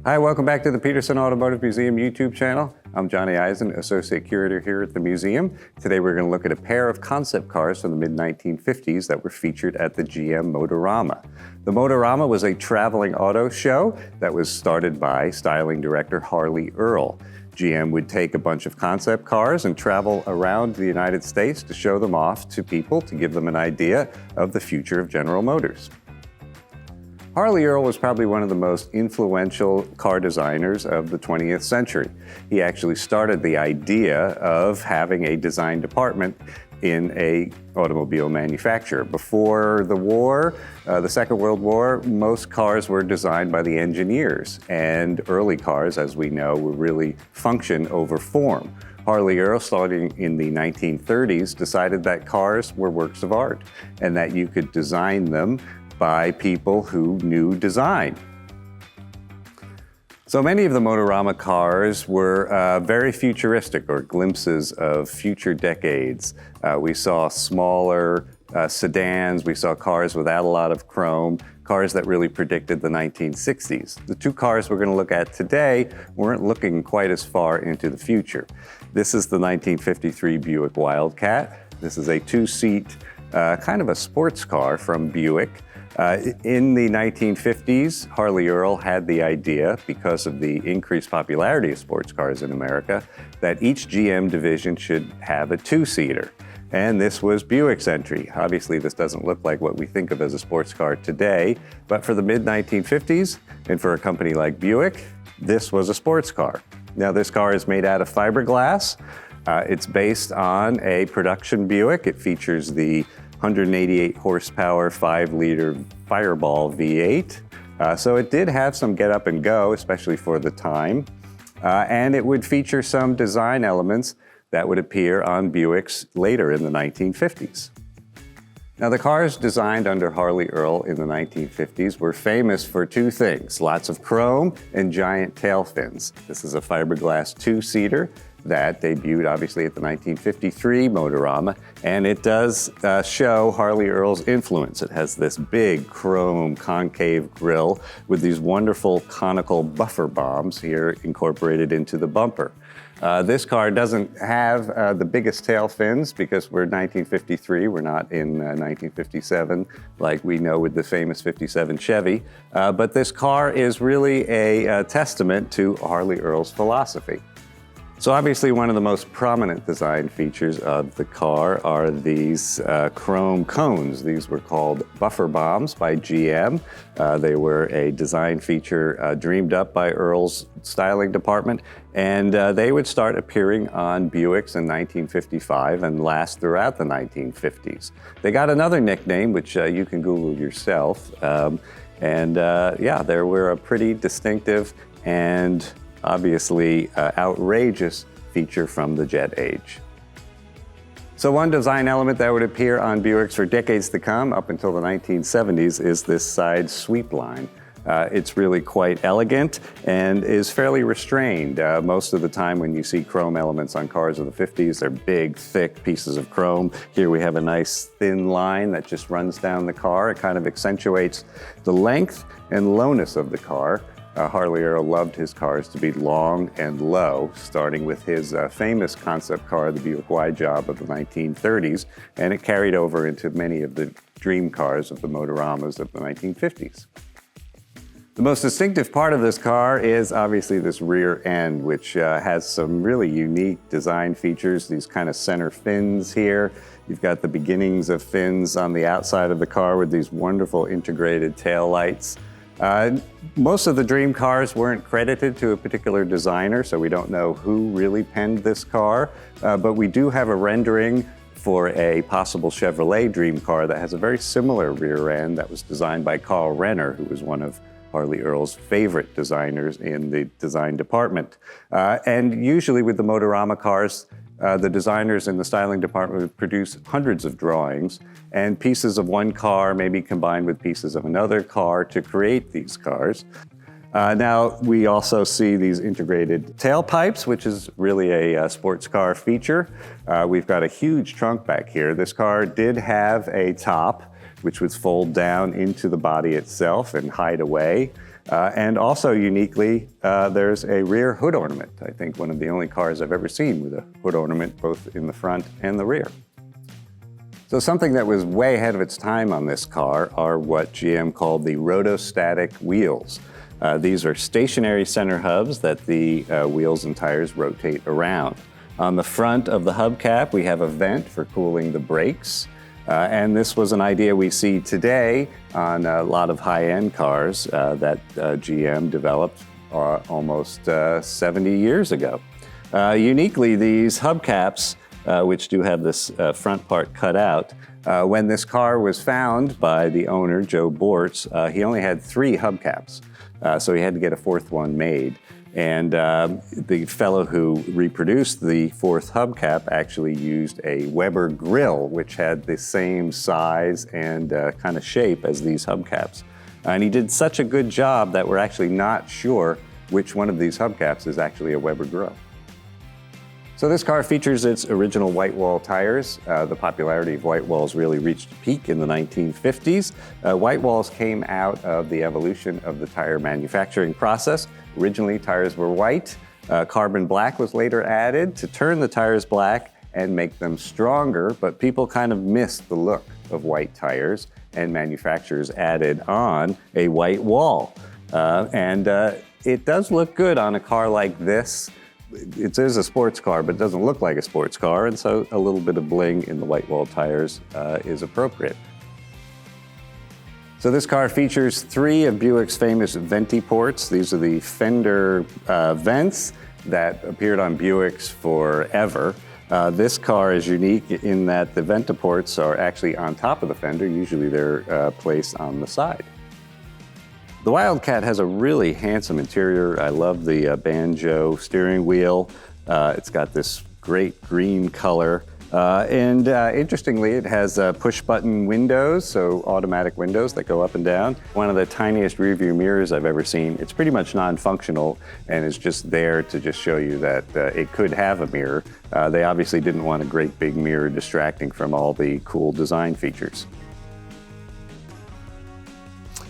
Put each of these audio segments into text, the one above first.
Hi, welcome back to the Petersen Automotive Museum YouTube channel. I'm Johnny Eisen, Associate Curator here at the museum. Today we're going to look at a pair of concept cars from the mid-1950s that were featured at the GM Motorama. The Motorama was a traveling auto show that was started by styling director Harley Earl. GM would take a bunch of concept cars and travel around the United States to show them off to people to give them an idea of the future of General Motors. Harley Earl was probably one of the most influential car designers of the 20th century. He actually started the idea of having a design department in an automobile manufacturer. Before the war, the Second World War, most cars were designed by the engineers, and early cars, as we know, were really function over form. Harley Earl, starting in the 1930s, decided that cars were works of art and that you could design them by people who knew design. So many of the Motorama cars were very futuristic, or glimpses of future decades. We saw smaller sedans, we saw cars without a lot of chrome, cars that really predicted the 1960s. The two cars we're going to look at today weren't looking quite as far into the future. This is the 1953 Buick Wildcat. This is a two-seat, kind of a sports car from Buick. In the 1950s, Harley Earl had the idea, because of the increased popularity of sports cars in America, that each GM division should have a two-seater. And this was Buick's entry. Obviously, this doesn't look like what we think of as a sports car today, but for the mid-1950s, and for a company like Buick, this was a sports car. Now, this car is made out of fiberglass. It's based on a production Buick. It features the 188 horsepower, 5-liter Fireball V8. So it did have some get up and go, especially for the time. And it would feature some design elements that would appear on Buicks later in the 1950s. Now, the cars designed under Harley Earl in the 1950s were famous for two things: lots of chrome and giant tail fins. This is a fiberglass two-seater that debuted obviously at the 1953 Motorama, and it does show Harley Earl's influence. It has this big chrome concave grille with these wonderful conical buffer bombs here incorporated into the bumper. This car doesn't have the biggest tail fins because we're 1953, we're not in 1957 like we know with the famous 57 Chevy, but this car is really a testament to Harley Earl's philosophy. So obviously one of the most prominent design features of the car are these chrome cones. These were called buffer bombs by GM. They were a design feature dreamed up by Earl's styling department, and they would start appearing on Buicks in 1955 and last throughout the 1950s. They got another nickname, which you can Google yourself, yeah, they were a pretty distinctive and obviously outrageous feature from the jet age. So one design element that would appear on Buicks for decades to come, up until the 1970s, is this side sweep line. It's really quite elegant and is fairly restrained. Most of the time when you see chrome elements on cars of the 50s, they're big, thick pieces of chrome. Here we have a nice thin line that just runs down the car. It kind of accentuates the length and lowness of the car. Harley Earl loved his cars to be long and low, starting with his famous concept car, the Buick Wide Job of the 1930s, and it carried over into many of the dream cars of the Motoramas of the 1950s. The most distinctive part of this car is obviously this rear end, which has some really unique design features, these kind of center fins here. You've got the beginnings of fins on the outside of the car with these wonderful integrated tail lights. Most of the dream cars weren't credited to a particular designer, so we don't know who really penned this car, but we do have a rendering for a possible Chevrolet dream car that has a very similar rear end that was designed by Carl Renner, who was one of Harley Earl's favorite designers in the design department. And usually with the Motorama cars, the designers in the styling department would produce hundreds of drawings, and pieces of one car may be combined with pieces of another car to create these cars. Now, we also see these integrated tailpipes, which is really a sports car feature. We've got a huge trunk back here. This car did have a top, which would fold down into the body itself and hide away. And also uniquely, there's a rear hood ornament. I think one of the only cars I've ever seen with a hood ornament both in the front and the rear. So something that was way ahead of its time on this car are what GM called the rotostatic wheels. These are stationary center hubs that the wheels and tires rotate around. On the front of the hubcap, we have a vent for cooling the brakes. And this was an idea we see today on a lot of high-end cars that GM developed almost 70 years ago. Uniquely, these hubcaps, which do have this front part cut out, when this car was found by the owner, Joe Bortz, he only had 3 hubcaps, so he had to get a 4th one made. And the fellow who reproduced the 4th hubcap actually used a Weber grill, which had the same size and kind of shape as these hubcaps. And he did such a good job that we're actually not sure which one of these hubcaps is actually a Weber grill. So this car features its original white wall tires. The popularity of white walls really reached a peak in the 1950s. White walls came out of the evolution of the tire manufacturing process. Originally, tires were white. Carbon black was later added to turn the tires black and make them stronger, but people kind of missed the look of white tires, and manufacturers added on a white wall. It does look good on a car like this. It is a sports car, but it doesn't look like a sports car, and so a little bit of bling in the white wall tires is appropriate. So this car features 3 of Buick's famous venti ports. These are the fender vents that appeared on Buicks forever. This car is unique in that the ventiports are actually on top of the fender. Usually they're placed on the side. The Wildcat has a really handsome interior. I love the banjo steering wheel. It's got this great green color. Interestingly, it has push-button windows, so automatic windows that go up and down. One of the tiniest rear-view mirrors I've ever seen. It's pretty much non-functional and is just there to just show you that it could have a mirror. They obviously didn't want a great big mirror distracting from all the cool design features.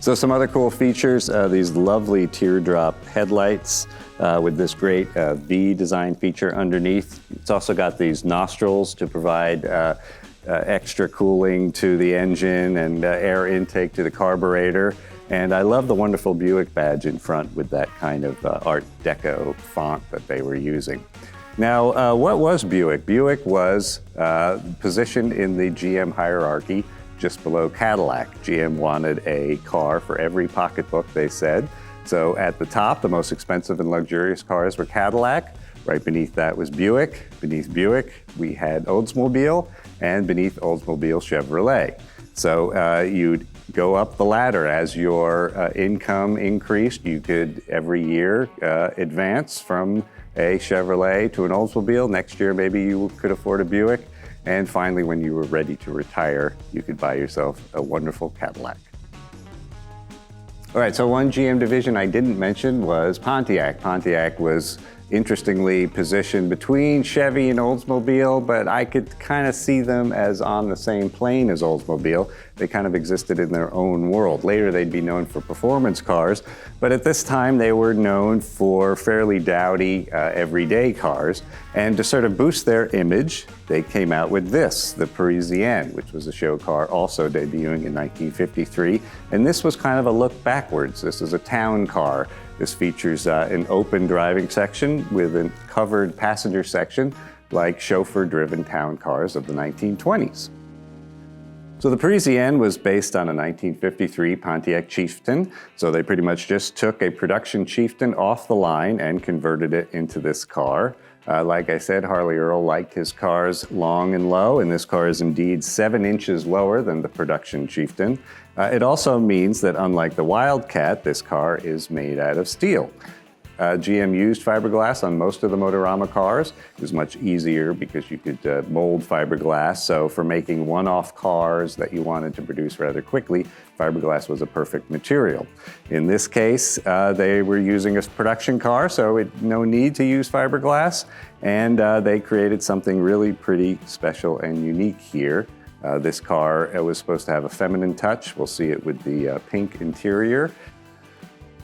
So some other cool features, these lovely teardrop headlights with this great V design feature underneath. It's also got these nostrils to provide extra cooling to the engine and air intake to the carburetor. And I love the wonderful Buick badge in front with that kind of Art Deco font that they were using. Now, what was Buick? Buick was positioned in the GM hierarchy just below Cadillac. GM wanted a car for every pocketbook, they said. So at the top, the most expensive and luxurious cars were Cadillac. Right beneath that was Buick. Beneath Buick, we had Oldsmobile, and beneath Oldsmobile, Chevrolet. So you'd go up the ladder as your income increased. You could every year advance from a Chevrolet to an Oldsmobile. Next year, maybe you could afford a Buick. And finally, when you were ready to retire, you could buy yourself a wonderful Cadillac. All right, so one GM division I didn't mention was Pontiac. Pontiac was interestingly positioned between Chevy and Oldsmobile, but I could kind of see them as on the same plane as Oldsmobile. They kind of existed in their own world. Later, they'd be known for performance cars, but at this time, they were known for fairly dowdy, everyday cars. And to sort of boost their image, they came out with this, the Parisienne, which was a show car also debuting in 1953. And this was kind of a look backwards. This is a town car. This features an open driving section with a covered passenger section like chauffeur-driven town cars of the 1920s. So the Parisienne was based on a 1953 Pontiac Chieftain. So they pretty much just took a production Chieftain off the line and converted it into this car. Like I said, Harley Earl liked his cars long and low, and this car is indeed 7 inches lower than the production Chieftain. It also means that unlike the Wildcat, this car is made out of steel. GM used fiberglass on most of the Motorama cars. It was much easier because you could mold fiberglass. So for making one-off cars that you wanted to produce rather quickly, fiberglass was a perfect material. In this case, they were using a production car, so no need to use fiberglass. And they created something really pretty special and unique here. This car was supposed to have a feminine touch. We'll see it with the pink interior.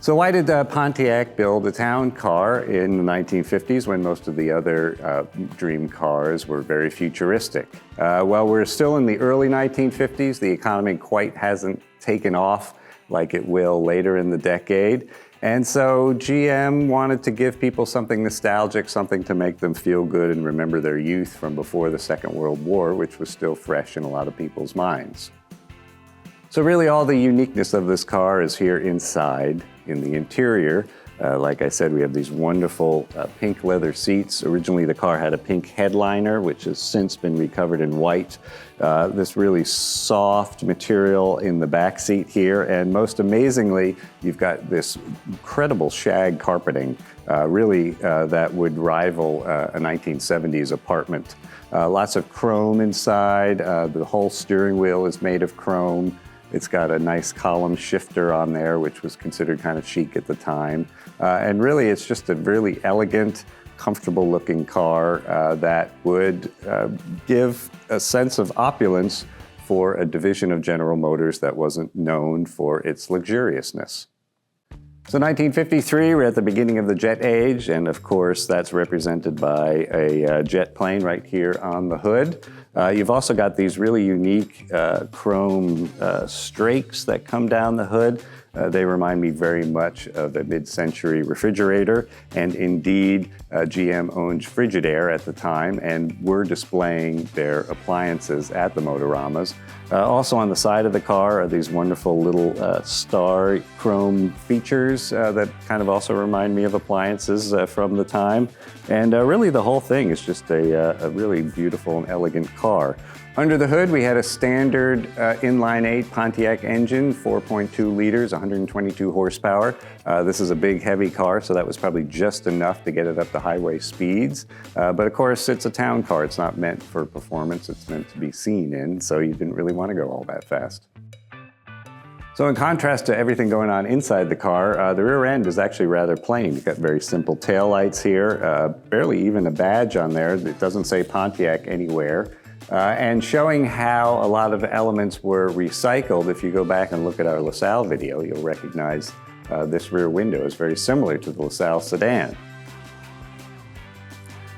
So why did Pontiac build a town car in the 1950s when most of the other dream cars were very futuristic? Well, we're still in the early 1950s. The economy quite hasn't taken off like it will later in the decade. And so GM wanted to give people something nostalgic, something to make them feel good and remember their youth from before the Second World War, which was still fresh in a lot of people's minds. So really all the uniqueness of this car is here inside in the interior. Like I said, we have these wonderful pink leather seats. Originally, the car had a pink headliner, which has since been recovered in white. This really soft material in the back seat here. And most amazingly, you've got this incredible shag carpeting, that would rival a 1970s apartment. Lots of chrome inside. The whole steering wheel is made of chrome. It's got a nice column shifter on there, which was considered kind of chic at the time. And really, it's just a really elegant, comfortable looking car that would give a sense of opulence for a division of General Motors that wasn't known for its luxuriousness. So 1953, we're at the beginning of the jet age, and of course that's represented by a jet plane right here on the hood. You've also got these really unique chrome strakes that come down the hood. They remind me very much of a mid-century refrigerator, and indeed GM owned Frigidaire at the time and were displaying their appliances at the Motoramas. Also on the side of the car are these wonderful little star chrome features that kind of also remind me of appliances from the time. And really the whole thing is just a really beautiful and elegant car. Under the hood, we had a standard inline-8 Pontiac engine, 4.2 liters, 122 horsepower. This is a big, heavy car, so that was probably just enough to get it up to highway speeds. But of course, it's a town car. It's not meant for performance. It's meant to be seen in, so you didn't really want to go all that fast. So in contrast to everything going on inside the car, the rear end is actually rather plain. You've got very simple taillights here, barely even a badge on there. It doesn't say Pontiac anywhere. And showing how a lot of elements were recycled. If you go back and look at our LaSalle video, you'll recognize this rear window is very similar to the LaSalle sedan.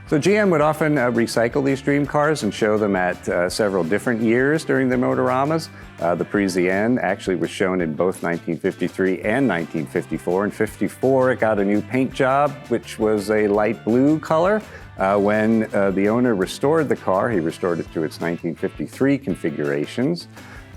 So GM would often recycle these dream cars and show them at several different years during the Motoramas. The Parisienne actually was shown in both 1953 and 1954. In 54, it got a new paint job, which was a light blue color. When the owner restored the car, he restored it to its 1953 configurations.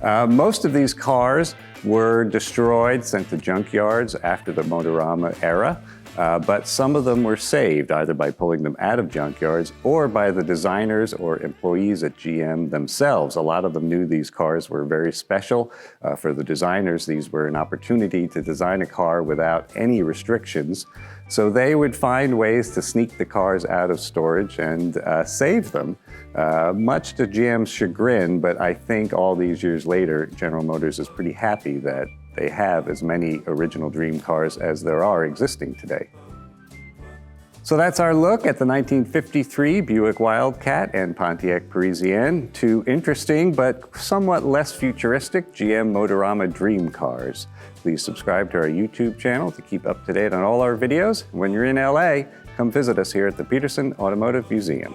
Most of these cars were destroyed, sent to junkyards after the Motorama era, but some of them were saved either by pulling them out of junkyards or by the designers or employees at GM themselves. A lot of them knew these cars were very special. For the designers, these were an opportunity to design a car without any restrictions. So they would find ways to sneak the cars out of storage and save them, much to GM's chagrin, but I think all these years later, General Motors is pretty happy that they have as many original dream cars as there are existing today. So that's our look at the 1953 Buick Wildcat and Pontiac Parisienne, two interesting but somewhat less futuristic GM Motorama dream cars. Please subscribe to our YouTube channel to keep up to date on all our videos. When you're in LA, come visit us here at the Petersen Automotive Museum.